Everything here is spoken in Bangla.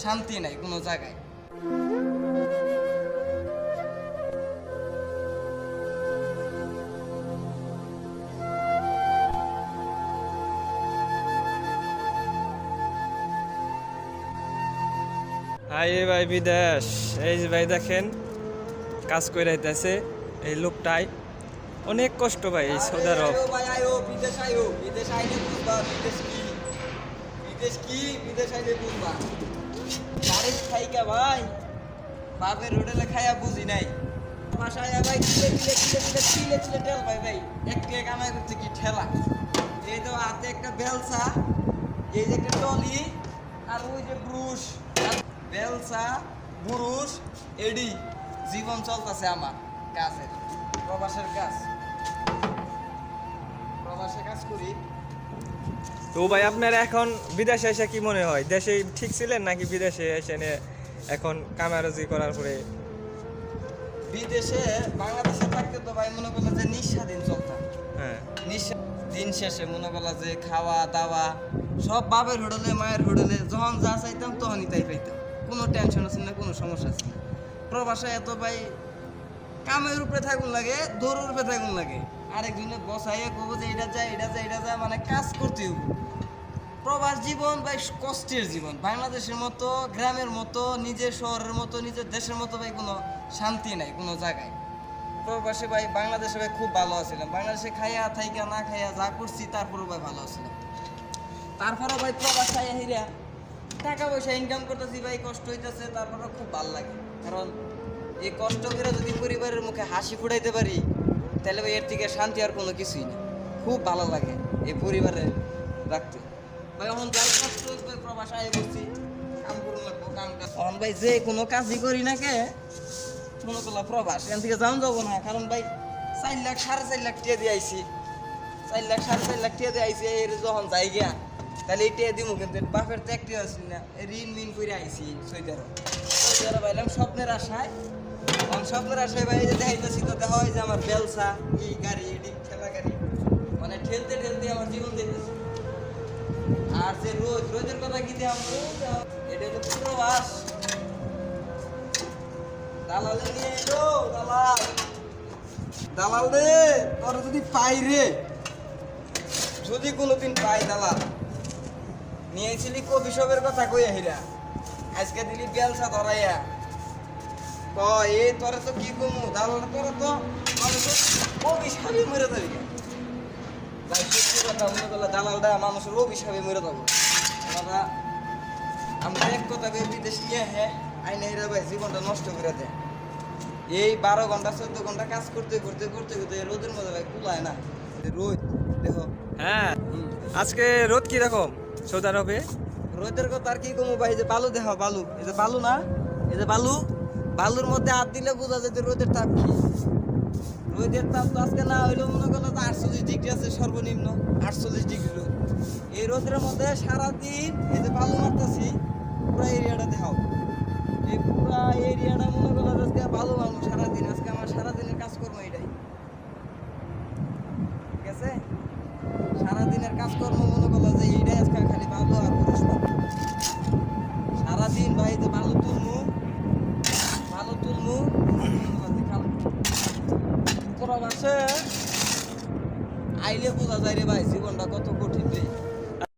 শান্তি নাই কোনো জায়গায়। হাই ভাই বিদেশ, এই যে ভাই দেখেন কাজ করে আইতেছে এই লোকটাই, অনেক কষ্ট ভাই এই সৌদি আরব। ভাই আয়ো বিদেশ, আয়ো বিদেশ আইলে বুঝবা বিদেশ কি, বিদেশ কি, বিদেশ আইলে বুঝবা। বাড়ির খাইকা ভাই বাপের হোটেলে খাইয়া বুঝি নাই, বাসায় ভাই ছিলে ছিলে ছিলে ছিলে ছিলে ছিলে ঠেল ভাই ভাই একটু কামাই করছে কি ঠেলা। এই তো হাতে একটা বেলসা, এই যে একটা টলি, আর ওই যে ব্রুশ, বেলসা বুরুষ এডি জীবন চলতেছে আমার কাজের, প্রবাসের কাজ, প্রবাসে কাজ করি। তো ভাই আপনার এখন বিদেশে এসে কি মনে হয়, দেশে ঠিক ছিলেন নাকি বিদেশে এসে এখন কামারজি করার পরে? বিদেশে বাংলাদেশে থাকতে তো ভাই মনে করলো যে নিঃস্বাধীন চলতাম। হ্যাঁ, দিন শেষে মনে করলো যে খাওয়া দাওয়া সব বাপের হোটেলে মায়ের হোটেলে, যখন যা চাইতাম তখনই তাই পাইতাম, কোনো টেনশন আছে না, কোনো সমস্যা আছে না। প্রবাসে এত ভাই কামের উপরে থাকুন লাগে, দৌড়ের উপরে থাকুন লাগে, আরেকজনে বসাইয়ে কবো যে এটা যায় এটা যায় এটা যায়, মানে কাজ করতে হবে। প্রবাস জীবন ভাই কষ্টের জীবন। বাংলাদেশের মতো, গ্রামের মতো, নিজের শহরের মতো, নিজের দেশের মতো ভাই কোনো শান্তি নাই কোনো জায়গায়। প্রবাসে ভাই বাংলাদেশে ভাই খুব ভালো আছিলাম, বাংলাদেশে খাইয়া থাইকা না খাইয়া যা করছি তারপরেও ভাই ভালো আছিলাম। তারপরেও ভাই প্রবাস খাইয়া হিরা টাকা পয়সা ইনকাম করতেছি ভাই, কষ্ট হইতেছে, তারপরেও খুব ভালো লাগে। কারণ এই কষ্ট করে যদি পরিবারের মুখে হাসি ফুটাইতে পারি তাহলে ভাই এর থেকে শান্তি আর কোনো কিছুই না। খুব ভালো লাগে এই পরিবারে রাখতে ভাই। এখন যাই কষ্ট হচ্ছে প্রবাস আয় বসছি, কাম করুন লাগবো, কাম কাজ এখন ভাই যে কোনো কাজই করি না কে মনে করলাম প্রবাস এখান থেকে যাও যাবো না। কারণ ভাই 4 লাখ 4.5 লাখ টিয়া দিয়ে আইসি, 4 লাখ 4.5 লাখ টিয়া দিয়ে আইসি, এর যখন যাই গিয়া তাহলে এই টিয়া দিব, কিন্তু বাপের তো একটি আসি না, ঋণ মিন করে আইসি সৌদি আরব ভাইলাম স্বপ্নের আশায়। স্বপ্নের আশায় ভাই যে দেখাইতেছি তো দেখা হয় যে আমার বেলসা এই গাড়ি এটি ঠেলা গাড়ি, মানে ঠেলতে ঠেলতে আমার জীবন দেখতেছি। আর যে রোদের কথা কি দিয়ে এটা হলো প্রবাস। দালালে নিয়ে এলো, দালাল দালাল রে, তোর যদি পাই রে, যদি কোনোদিন পাই দালাল, নিয়েছিলি কফি শপের কথা কইয়া হিরা, আজকে দিলি বেলসা ধরাইয়া এ তোরা তো কি কমু দালাল, তোরা তো অভিশাপে মরে যাবি। ভাই সত্যি কথা মনে করলে দালালটা মানুষের অভিশাপে মরে যাবো। আমরা এক কথা বিদেশ নিয়ে হ্যাঁ আইনে এরা ভাই জীবনটা নষ্ট করে দেয়। এই 12 ঘন্টা 14 ঘন্টা কাজ করতে করতে করতে করতে রোদের মধ্যে ভাই কুলায় না, রোদ দেখো। হ্যাঁ, আজকে রোদ কিরকম সৌদি আরবে? রোদের কথা আর কি কমু ভাই, যে বালু দেখো, বালু, এই যে বালু না, এই যে বালু, বালুর মধ্যে হাত দিলে বোঝা যায় যে রোদের তাপ কি। রোদের তাপ তো আজকে না হইলেও মনে করলো যে 48 ডিগ্রি আছে সর্বনিম্ন, 48 ডিগ্রি রোদ। এই রোদের মধ্যে সারাদিন এই যে বালু মারতেছি, পুরো এরিয়াটা দেখাও, এই পুরো এরিয়াটা মনে করলো আজকে ভালো ভালো সারাদিন, আজকে আমার সারাদিনের কাজকর্ম এটাই।